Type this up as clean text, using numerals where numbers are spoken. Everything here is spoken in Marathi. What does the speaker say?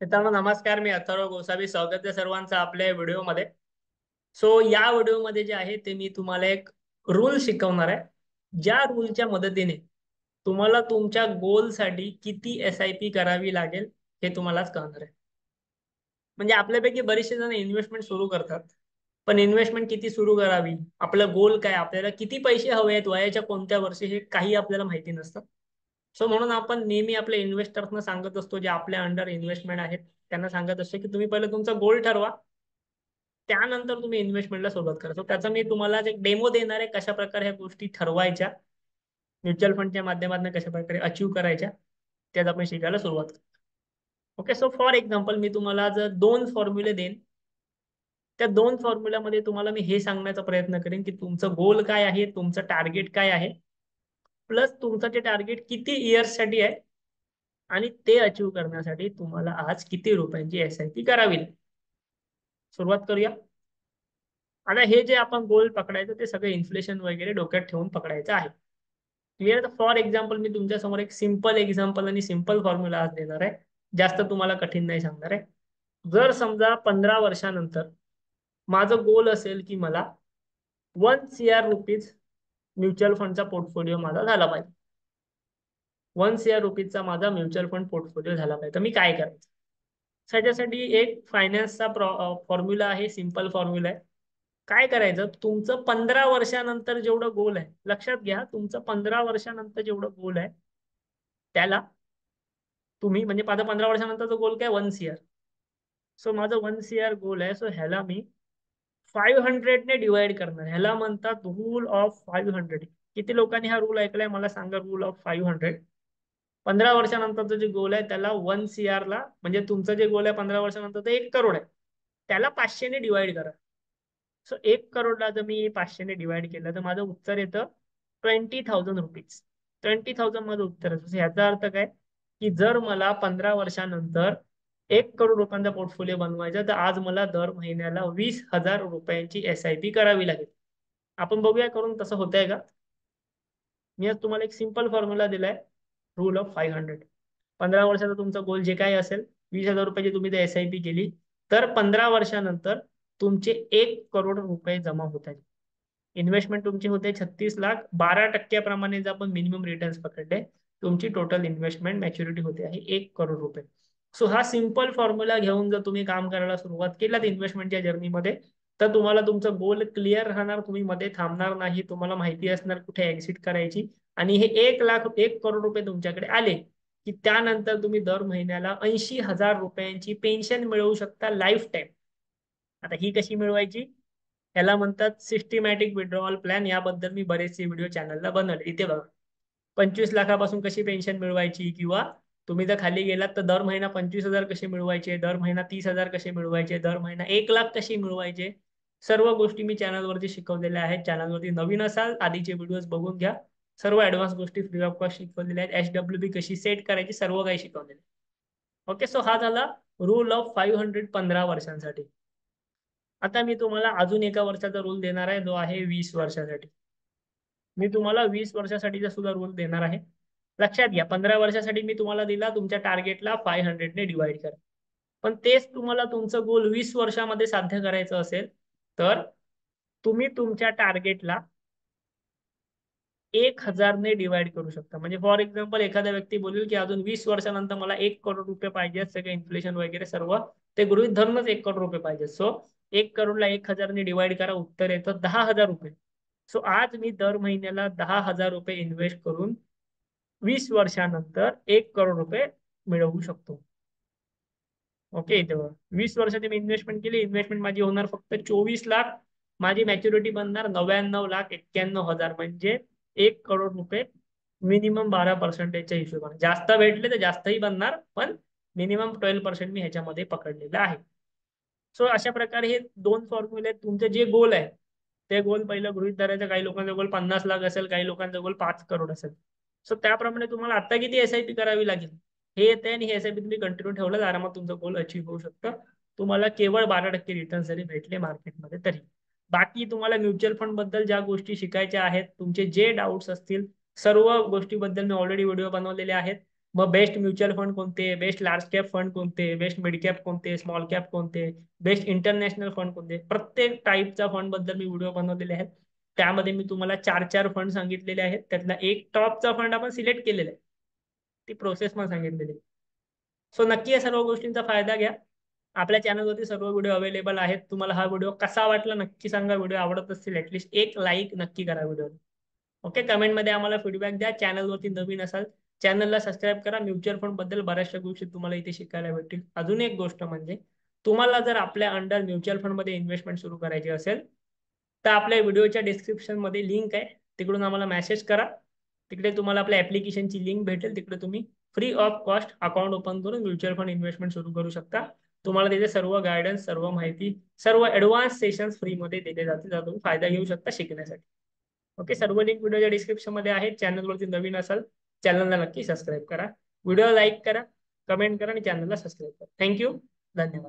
मित्रांनो नमस्कार. मी अथर्व गोसावी. स्वागत आहे सर्वांचं आपल्या व्हिडिओमध्ये. या व्हिडिओमध्ये जे आहे ते मी तुम्हाला एक रूल शिकवणार आहे, ज्या रूलच्या मदतीने तुम्हाला तुमच्या गोलसाठी किती SIP करावी लागेल हे तुम्हालाच कळणार आहे. म्हणजे आपल्यापैकी बरेचसे जण इन्व्हेस्टमेंट सुरू करतात, पण इन्व्हेस्टमेंट किती सुरू करावी, आपलं गोल काय, आपल्याला किती पैसे हवे आहेत, वयाच्या कोणत्या वर्षी, हे काही आपल्याला माहिती नसतं. म्हणून आपण नेहमी आपल्या इन्व्हेस्टर्सना सांगत असतो, जे आपल्या अंडर इन्व्हेस्टमेंट आहेत त्यांना सांगत असतो की तुम्ही पहिले तुमचा गोल ठरवा, त्यानंतर तुम्ही इन्व्हेस्टमेंटला सुरुवात करा. त्याचा मी तुम्हाला एक डेमो देणार आहे, कशा प्रकारे ह्या गोष्टी ठरवायच्या, म्युच्युअल फंडच्या माध्यमातून कशा प्रकारे अचीव्ह करायच्या, त्यात आपण शिकायला सुरुवात करू. ओके. फॉर एक्झाम्पल मी तुम्हाला जर दोन फॉर्म्युले देईन, त्या दोन फॉर्म्युल्यामध्ये तुम्हाला मी हे सांगण्याचा प्रयत्न करेन की तुमचं गोल काय आहे, तुमचं टार्गेट काय आहे, प्लस तुमचं ते टार्गेट किती इयर्ससाठी आहे, आणि ते अचीव्ह करण्यासाठी तुम्हाला आज किती रुपयांची SIP करावी लागेल. सुरुवात करूया. आता हे जे आपण गोल पकडायचं ते सगळं इन्फ्लेशन वगैरे डोक्यात ठेवून पकडायचं आहे. क्लिअर. तर फॉर एक्झाम्पल मी तुमच्या समोर एक सिंपल एक्झाम्पल आणि सिंपल फॉर्म्युला आज देणार आहे, जास्त तुम्हाला कठीण नाही सांगणार आहे. जर समजा 15 वर्षानंतर माझं गोल असेल की मला 1 CR रुपीज म्युच्युअल फंडचा पोर्टफोलिओ माझा झाला पाहिजे, 1 CR रुपीजचा माझा म्युच्युअल फंड पोर्टफोलिओ झाला पाहिजे, तर मी काय करायचं. त्याच्यासाठी एक फायनान्सचा फॉर्म्युला आहे, सिंपल फॉर्म्युला आहे. काय करायचं, तुमचं 15 वर्षानंतर जेवढं गोल आहे, लक्षात घ्या, तुमचं 15 वर्षानंतर जेवढं गोल आहे त्याला तुम्ही, म्हणजे माझा 15 वर्षानंतरचा गोल काय, 1 CR. माझं 1 CR गोल आहे. ह्याला मी 500 ने डिवाइड करणार. ह्याला म्हणतात रूल ऑफ 500. किती लोकांनी हा रूल ऐकलाय मला सांगा, रूल ऑफ 500. 15 वर्षानंतरचं जे गोल आहे त्याला 1 CR ला, म्हणजे तुमचं जे गोल आहे 15 वर्षानंतर ते 1 करोड आहे, त्याला 500 ने डिवाइड करा. 1 करोडला जर मी 500 ने डिवाइड केलं तर माझं उत्तर येतं 20,000 रुपीज. 20,000 माझं उत्तर आहे. ह्याचा अर्थ काय, की जर मला 15 वर्षानंतर 1 करोड रुपयांचा पोर्टफोलिओ बनवायचा, तर आज मला दर महिन्याला 20,000 रुपयांची SIP करावी लागेल. आपण बघूया करून तसं होतंय का. मी आज तुम्हाला एक सिंपल फॉर्म्युला दिलाय, रूल ऑफ 500. 15 वर्षाचा तुमचा गोल जे काही असेल, 20,000 रुपयाची तुम्ही ते SIP केली, तर 15 वर्षानंतर तुमचे 1 करोड रुपये जमा होत आहेत. इन्व्हेस्टमेंट तुमची होते 36 लाख. 12% जर आपण मिनिमम रिटर्न्स पकडले, तुमची टोटल इन्व्हेस्टमेंट मॅच्युरिटी होते आहे 1 करोड रुपये. हा सिंपल फॉर्म्युला घेऊन जर तुम्ही काम करायला सुरुवात केलात इन्व्हेस्टमेंटच्या जर्नीमध्ये, तर तुम्हाला तुमचं गोल क्लिअर राहणार, तुम्ही मध्ये थांबणार नाही, तुम्हाला माहिती असणार कुठे एक्झिट करायची. आणि हे 1 लाख 1 करोड रुपये तुमच्याकडे आले की त्यानंतर तुम्ही दर महिन्याला 80,000 रुपयांची पेन्शन मिळवू शकता, लाईफ टाईम. आता ही कशी मिळवायची, याला म्हणतात सिस्टमॅटिक विड्रॉवल प्लॅन. याबद्दल मी बरेचसे व्हिडिओ चॅनलला बनवले. इथे बघा, 25 लाखापासून कशी पेन्शन मिळवायची, किंवा तुम्ही जर खाली गेलात तर दर महिना 25,000 कसे मिळवायचे, दर महिना 30,000 कसे मिळवायचे, दर महिना 1 लाख कसे मिळवायचे, सर्व गोष्टी मी चॅनलवरती शिकवलेल्या आहेत. चॅनलवरती नवीन असाल, आधीचे व्हिडिओज बघून घ्या. सर्व ऍडव्हान्स गोष्टी फ्री ऑफ कॉस्ट शिकवलेल्या आहेत. SWB कशी सेट करायची, सर्व काही शिकवलेलं आहे. ओके. हा झाला रूल ऑफ 500 15 वर्षांसाठी. आता मी तुम्हाला अजून एका वर्षाचा रूल देणार आहे, जो आहे 20 वर्षासाठी. मी तुम्हाला 20 वर्षासाठीचा सुद्धा रूल देणार आहे. लक्षात घ्या, 15 वर्षासाठी मी तुम्हाला दिला, तुमच्या टार्गेटला 500 ने डिवाइड करा. पण तेच तुम्हाला तुमचं गोल 20 वर्षामध्ये साध्य करायचं असेल, तर तुम्ही तुमच्या टार्गेटला 1,000 ने डिवाइड करू शकता. म्हणजे फॉर एक्झाम्पल एखादा व्यक्ती बोलेल की अजून 20 वर्षानंतर मला 1 करोड रुपये पाहिजे, सगळे इन्फ्लेशन वगैरे सर्व ते गृहित धरूनच 1 करोड रुपये पाहिजे. 1 करोडला 1,000 ने डिवाइड करा, उत्तर येतं 10,000 रुपये. आज मी दर महिन्याला 10,000 रुपये इन्व्हेस्ट करून 20 वर्षानंतर 1 करोड रुपये मिळवू शकतो. ओके. इथे 20 वर्षाची मी इन्व्हेस्टमेंट केली, इन्व्हेस्टमेंट माझी होणार फक्त 24 लाख. माझी मॅच्युरिटी बनणार 99,91,000, म्हणजे 1 करोड रुपये. मिनिमम 12%च्या हिशोबाने, जास्त भेटले तर जास्तही बनणार, पण मिनिमम 12% मी ह्याच्यामध्ये पकडलेलं आहे. अशा प्रकारे हे दोन फॉर्म्युले, तुमचे जे गोल आहे ते गोल पहिलं गृहित धरायचं. काही लोकांचा गोल 50 लाख असेल, काही लोकांचा गोल 5 करोड असेल. त्याप्रमाणे तुम्हाला आता किती SIP करावी लागेल हे येते, आणि हे SIP तुम्ही कंटिन्यू ठेवलं तर आरामात तुमचं गोल अचीव्ह होऊ शकतं. तुम्हाला केवळ 12% रिटर्न जरी भेटले मार्केटमध्ये तरी. बाकी तुम्हाला म्युच्युअल फंड बद्दल ज्या गोष्टी शिकायच्या आहेत, तुमचे जे डाऊट्स असतील, सर्व गोष्टीबद्दल मी ऑलरेडी व्हिडिओ बनवलेले आहेत. मग बेस्ट म्युच्युअल फंड कोणते, बेस्ट लार्ज कॅप फंड कोणते, बेस्ट मिड कॅप कोणते, स्मॉल कॅप कोणते, बेस्ट इंटरनॅशनल फंड कोणते, प्रत्येक टाईपचा फंड बद्दल मी व्हिडिओ बनवलेले आहेत. त्यामध्ये मी तुम्हाला 4 फंड सांगितलेले आहेत. त्यातला एक टॉपचा फंड आपण सिलेक्ट केलेला आहे. ती प्रोसेस पण सांगितलेली आहे. सो नक्की या सर्व गोष्टींचा फायदा घ्या. आपल्या चॅनलवरती सर्व व्हिडिओ अवेलेबल आहेत. तुम्हाला हा व्हिडिओ कसा वाटला नक्की सांगा. व्हिडिओ आवडत असतील ऍटलीस्ट एक लाईक नक्की करा व्हिडिओ. ओके, कमेंटमध्ये आम्हाला फीडबॅक द्या. चॅनलवरती नवीन असाल चॅनलला सबस्क्राईब करा. म्युच्युअल फंड बद्दल बऱ्याचशा गोष्टी तुम्हाला इथे शिकायला भेटतील. अजून एक गोष्ट म्हणजे तुम्हाला जर आपल्या अंडर म्युच्युअल फंड मध्ये इन्व्हेस्टमेंट सुरू करायची असेल तर आपल्या व्हिडिओच्या डिस्क्रिप्शन मध्ये लिंक आहे, तिकडून आम्हाला मेसेज करा. तिकडे तुम्हाला आपल्या ऍप्लिकेशनची लिंक भेटेल. तिकडे तुम्ही free of cost account open करून म्युच्युअल फंड इन्व्हेस्टमेंट सुरू करू शकता. तुम्हाला तिथे सर्व गायडन्स, सर्व माहिती, सर्व ऍडव्हान्स सेशन्स फ्रीमध्ये दिले जातील, ज्याचा तुम्ही फायदा घेऊ शकता शिकण्यासाठी. ओके, सर्व लिंक व्हिडिओच्या डिस्क्रिप्शन मध्ये आहे. चॅनलवरती नवीन असाल चॅनलला नक्की सबस्क्राईब करा. व्हिडिओ लाईक करा, कमेंट करा आणि चॅनलला सबस्क्राईब करा. थँक्यू, धन्यवाद.